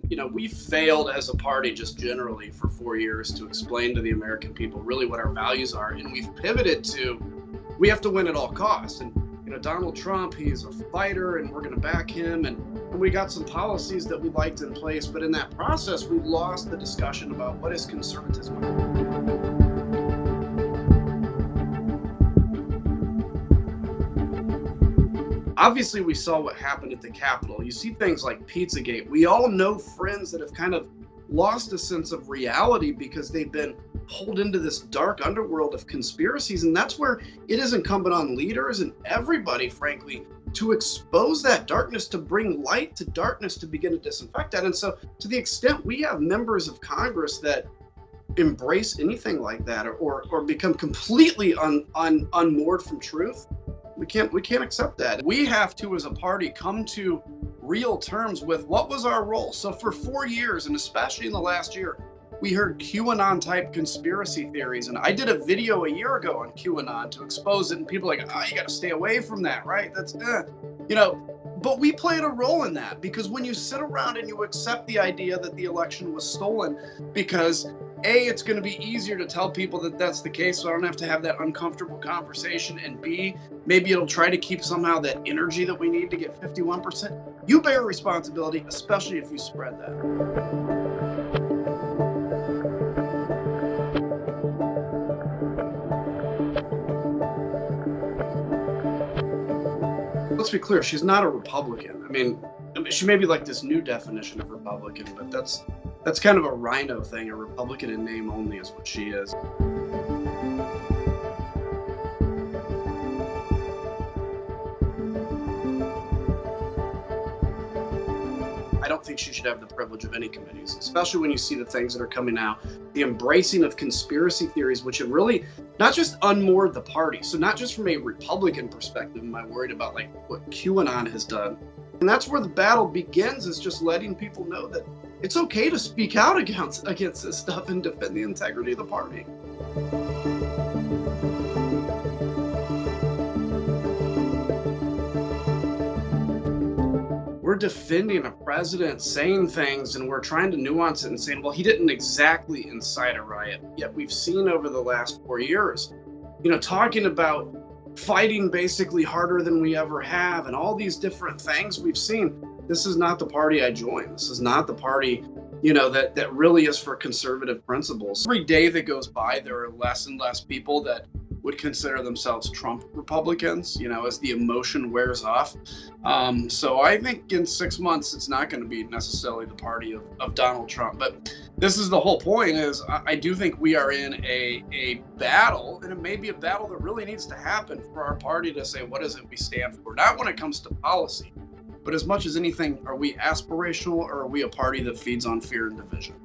We failed as a party just generally for 4 years to explain to the American people really what our values are. And we've pivoted to, we have to win at all costs. And, Donald Trump, he's a fighter and we're going to back him. And we got some policies that we liked in place. But in that process, we lost the discussion about what is conservatism. Obviously, we saw what happened at the Capitol. You see things like Pizzagate. We all know friends that have kind of lost a sense of reality because they've been pulled into this dark underworld of conspiracies. And that's where it is incumbent on leaders and everybody, frankly, to expose that darkness, to bring light to darkness, to begin to disinfect that. And so to the extent we have members of Congress that embrace anything like that or become completely unmoored from truth, we can't accept that. We have to, as a party, come to real terms with what was our role. So for 4 years, and especially in the last year, we heard QAnon type conspiracy theories. And I did a video a year ago on QAnon to expose it. And people are like, oh, you got to stay away from that, right? That's, but we played a role in that, because when you sit around and you accept the idea that the election was stolen, because A, it's going to be easier to tell people that that's the case, so I don't have to have that uncomfortable conversation, and B, maybe it'll try to keep somehow that energy that we need to get 51%. You bear responsibility, especially if you spread that. Let's be clear, she's not a Republican. I mean, she may be like this new definition of Republican, but that's kind of a rhino thing. A Republican in name only is what she is. I don't think she should have the privilege of any committees, especially when you see the things that are coming out, the embracing of conspiracy theories, which have really not just unmoored the party. So not just from a Republican perspective am I worried about like what QAnon has done. And that's where the battle begins, is just letting people know that it's okay to speak out against this stuff and defend the integrity of the party. We're defending a president saying things, and we're trying to nuance it and saying, well, he didn't exactly incite a riot. Yet we've seen over the last 4 years, talking about fighting basically harder than we ever have and all these different things we've seen. This is not the party I joined. This is not the party, that really is for conservative principles. Every day that goes by, there are less and less people that would consider themselves Trump Republicans, as the emotion wears off. So I think in 6 months, it's not going to be necessarily the party of Donald Trump. But this is the whole point, is I do think we are in a battle, and it may be a battle that really needs to happen for our party to say, what is it we stand for? Not when it comes to policy, but as much as anything, are we aspirational, or are we a party that feeds on fear and division?